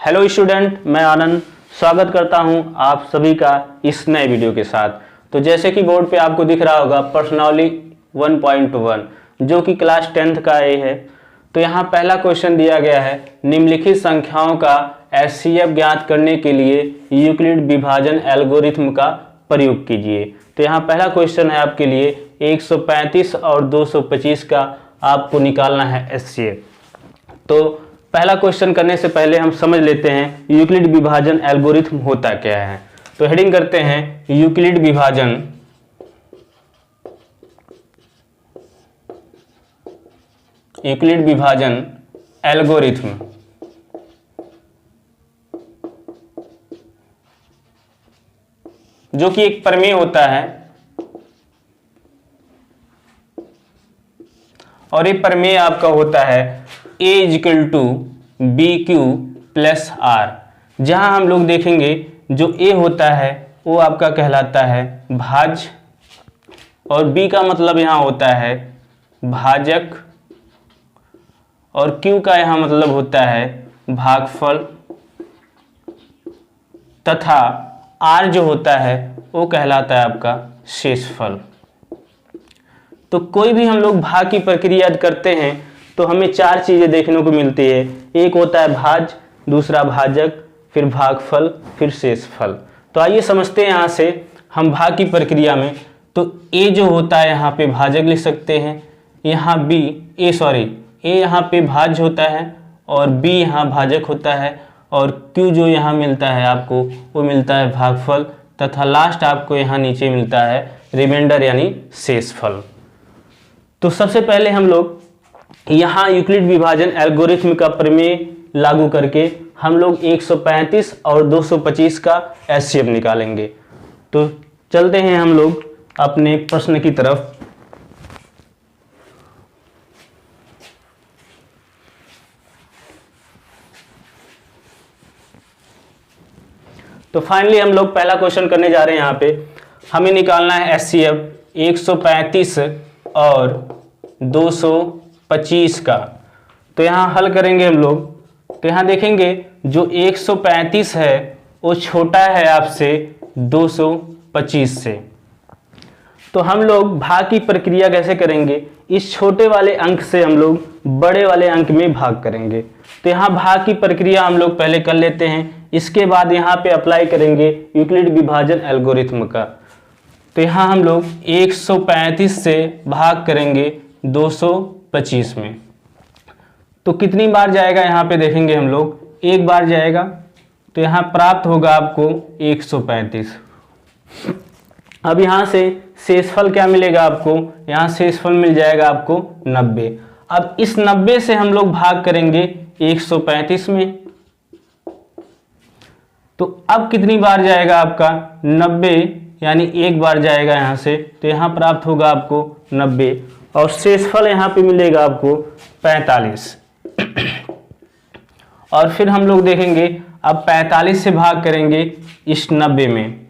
Hello student, मैं आनंद स्वागत करता हूं आप सभी का इस नए वीडियो के साथ। तो जैसे कि बोर्ड पे आपको दिख रहा होगा पर्सनैलिटी 1.1 जो कि क्लास 10th का ए है। तो यहाँ पहला क्वेश्चन दिया गया है, निम्नलिखित संख्याओं का एचसीएफ ज्ञात करने के लिए यूक्लिड विभाजन एल्गोरिथम का प्रयोग कीजिए। तो यहाँ पहला क्वेश्चन है आपके लिए 135 और 225 का आपको निकालना है एचसीएफ। तो पहला क्वेश्चन करने से पहले हम समझ लेते हैं यूक्लिड विभाजन एल्गोरिथम होता क्या है। तो हेडिंग करते हैं यूक्लिड विभाजन एल्गोरिथम। जो कि एक प्रमेय होता है और ये प्रमेय आपका होता है A equal to b q plus r. जहां हम लोग देखेंगे जो A होता है वो आपका कहलाता है भाज्य और B का मतलब यहाँ होता है भाजक और Q का यहाँ मतलब होता है भागफल तथा R जो होता है वो कहलाता है आपका शेषफल। तो कोई भी हम लोग भाग की प्रक्रिया करते हैं तो हमें चार चीजें देखने को मिलती है। एक होता है भाज्य, दूसरा भाजक, फिर भागफल, फिर शेषफल। तो आइए समझते हैं यहाँ से हम भाग की प्रक्रिया में। तो ए जो होता है यहाँ पे भाजक लिख सकते हैं, यहाँ ए यहाँ पे भाज्य होता है और बी यहाँ भाजक होता है और क्यू जो यहाँ मिलता है आपको वो मिलता है भागफल तथा लास्ट आपको यहाँ नीचे मिलता है रिमाइंडर यानी शेषफल। तो सबसे पहले हम लोग यहाँ यूक्लिड विभाजन एल्गोरिथम का प्रमेय लागू करके हम लोग 135 और 225 का एचसीएफ निकालेंगे। तो चलते हैं हम लोग अपने प्रश्न की तरफ। तो फाइनली हम लोग पहला क्वेश्चन करने जा रहे हैं। यहाँ पे हमें निकालना है एचसीएफ 135 और 225 का। तो यहाँ हल करेंगे हम लोग। तो यहाँ देखेंगे जो 135 है वो छोटा है आपसे 225 से। तो हम लोग भाग की प्रक्रिया कैसे करेंगे, इस छोटे वाले अंक से हम लोग बड़े वाले अंक में भाग करेंगे। तो यहाँ भाग की प्रक्रिया हम लोग पहले कर लेते हैं, इसके बाद यहाँ पे अप्लाई करेंगे यूक्लिड विभाजन एल्गोरिथम का। तो यहाँ हम लोग 135 से भाग करेंगे 225 में। तो कितनी बार जाएगा यहाँ पे देखेंगे हम लोग, एक बार जाएगा। तो यहाँ प्राप्त होगा आपको 135। अब यहाँ से शेषफल क्या मिलेगा आपको, यहाँ शेषफल मिल जाएगा आपको 90। अब इस 90 से हम लोग भाग करेंगे 135 में। तो अब कितनी बार जाएगा आपका 90 यानी एक बार जाएगा यहाँ से। तो यहाँ प्राप्त होगा आपको 90 और शेषफल यहाँ पे मिलेगा आपको 45। और फिर हम लोग देखेंगे अब 45 से भाग करेंगे इस 90 में।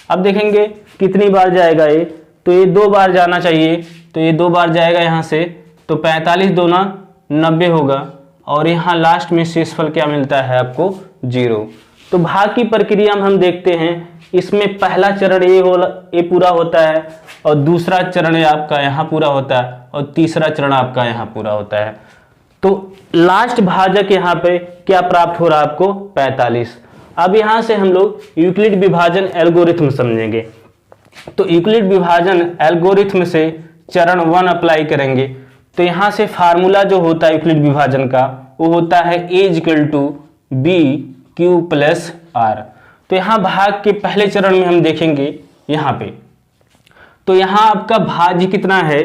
अब देखेंगे कितनी बार जाएगा ये, तो ये दो बार जाना चाहिए। तो ये दो बार जाएगा यहाँ से। तो 45 दूना 90 होगा और यहाँ लास्ट में शेषफल क्या मिलता है आपको 0। तो भाग की प्रक्रिया में हम देखते हैं इसमें पहला चरण ये पूरा होता है और दूसरा चरण आपका यहाँ पूरा होता है और तीसरा चरण आपका यहाँ पूरा होता है। तो लास्ट भाजक यहाँ पे क्या प्राप्त हो रहा है आपको 45। अब यहाँ से हम लोग यूक्लिड विभाजन एल्गोरिथम समझेंगे। तो यूक्लिड विभाजन एल्गोरिथम से चरण 1 अप्लाई करेंगे। तो यहाँ से फार्मूला जो होता है यूक्लिड विभाजन का वो होता है A equal to b q plus r. तो यहाँ भाग के पहले चरण में हम देखेंगे यहाँ पे। तो यहाँ आपका भाज्य कितना है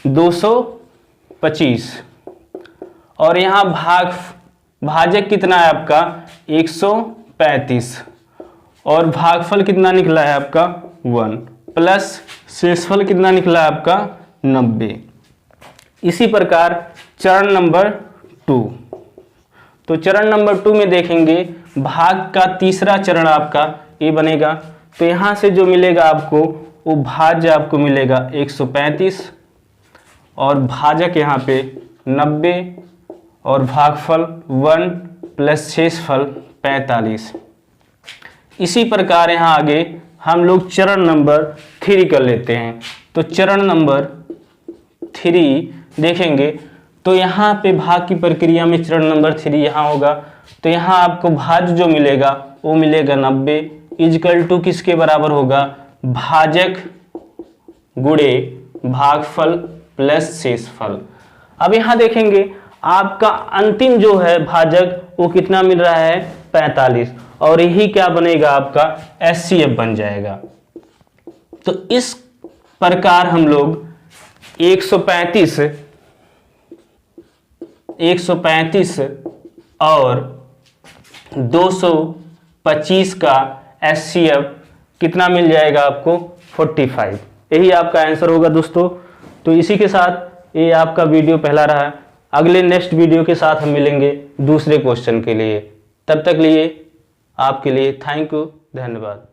225 और यहाँ भाजक कितना है आपका 135 और भागफल कितना निकला है आपका 1 प्लस शेषफल कितना निकला है आपका 90। इसी प्रकार चरण नंबर 2। तो चरण नंबर 2 में देखेंगे भाग का तीसरा चरण आपका ये बनेगा। तो यहाँ से जो मिलेगा आपको वो भाज्य आपको मिलेगा 135 और भाजक यहाँ पे 90 और भागफल 1 प्लस शेषफल 45। इसी प्रकार यहाँ आगे हम लोग चरण नंबर 3 कर लेते हैं। तो चरण नंबर 3 देखेंगे तो यहाँ पे भाग की प्रक्रिया में चरण नंबर 3 यहाँ होगा। तो यहाँ आपको भाज्य जो मिलेगा वो मिलेगा 90 इजकल टू किसके बराबर होगा, भाजक गुणे भागफल प्लस शेषफल। अब यहाँ देखेंगे आपका अंतिम जो है भाजक वो कितना मिल रहा है, 45, और यही क्या बनेगा आपका HCF बन जाएगा। तो इस प्रकार हम लोग 135 और 225 का HCF कितना मिल जाएगा आपको, 45। यही आपका आंसर होगा दोस्तों। तो इसी के साथ ये आपका वीडियो पहला रहा। अगले नेक्स्ट वीडियो के साथ हम मिलेंगे दूसरे क्वेश्चन के लिए। तब तक लिए आपके लिए थैंक यू, धन्यवाद।